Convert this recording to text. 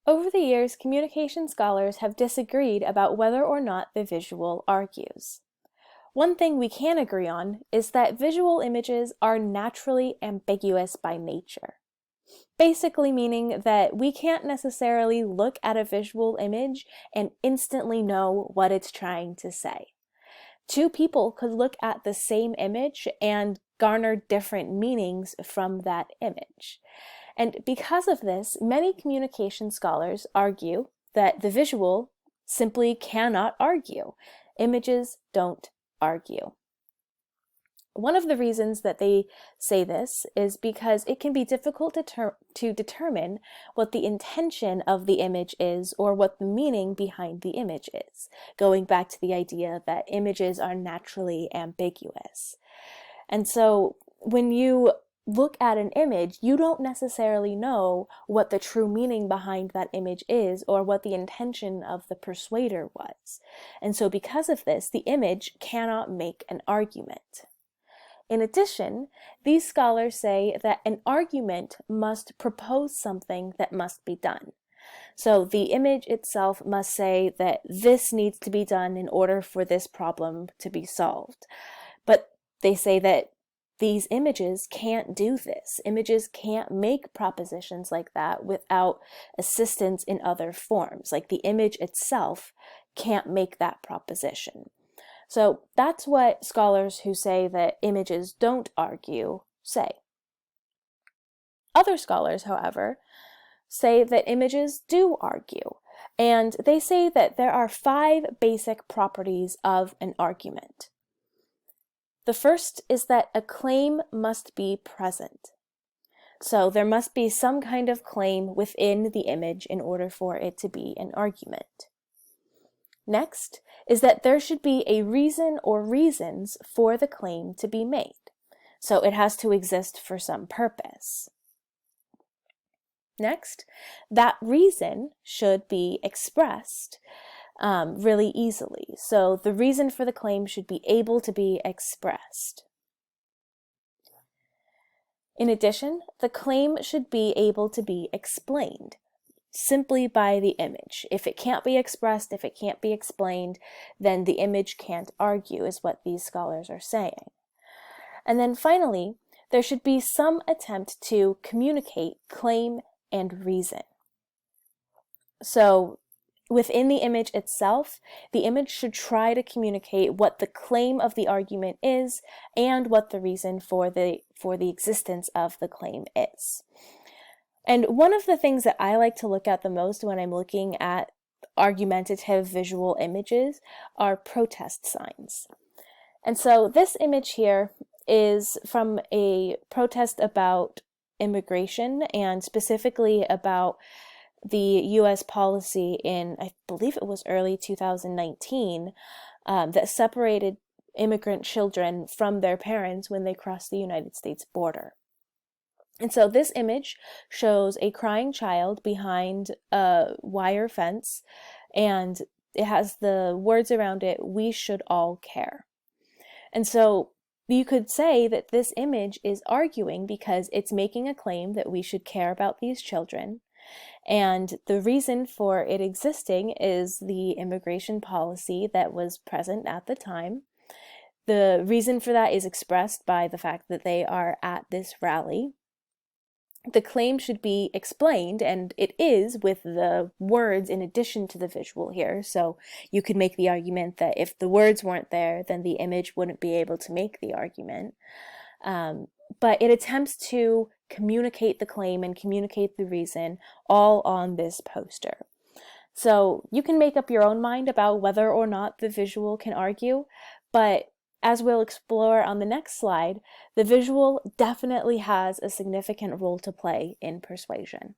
Over the years, communication scholars have disagreed about whether or not the visual argues. One thing we can agree on is that visual images are naturally ambiguous by nature. Basically meaning that we can't necessarily look at a visual image and instantly know what it's trying to say. Two people could look at the same image and garner different meanings from that image. And because of this, many communication scholars argue that the visual simply cannot argue. Images don't argue. One of the reasons that they say this is because it can be difficult to determine what the intention of the image is or what the meaning behind the image is, going back to the idea that images are naturally ambiguous. And so when you look at an image, you don't necessarily know what the true meaning behind that image is or what the intention of the persuader was. And so because of this, the image cannot make an argument. In addition, these scholars say that an argument must propose something that must be done. So the image itself must say that this needs to be done in order for this problem to be solved. But they say that these images can't do this. Images can't make propositions like that without assistance in other forms. Like the image itself can't make that proposition. So that's what scholars who say that images don't argue say. Other scholars, however, say that images do argue, and they say that there are 5 basic properties of an argument. The first is that a claim must be present. So there must be some kind of claim within the image in order for it to be an argument. Next is that there should be a reason or reasons for the claim to be made. So it has to exist for some purpose. Next, that reason should be expressed really easily. So the reason for the claim should be able to be expressed. In addition, the claim should be able to be explained simply by the image. If it can't be expressed, if it can't be explained, then the image can't argue, is what these scholars are saying. And then finally, there should be some attempt to communicate claim and reason. So within the image itself, the image should try to communicate what the claim of the argument is and what the reason for the existence of the claim is. And one of the things that I like to look at the most when I'm looking at argumentative visual images are protest signs. And so this image here is from a protest about immigration and specifically about the U.S. policy in, I believe it was early 2019, that separated immigrant children from their parents when they crossed the United States border. And so this image shows a crying child behind a wire fence, and it has the words around it, "We should all care." And so you could say that this image is arguing because it's making a claim that we should care about these children. And the reason for it existing is the immigration policy that was present at the time. The reason for that is expressed by the fact that they are at this rally. The claim should be explained, and it is with the words in addition to the visual here. So you could make the argument that if the words weren't there, then the image wouldn't be able to make the argument. But it attempts to communicate the claim and communicate the reason all on this poster. So you can make up your own mind about whether or not the visual can argue, but as we'll explore on the next slide, the visual definitely has a significant role to play in persuasion.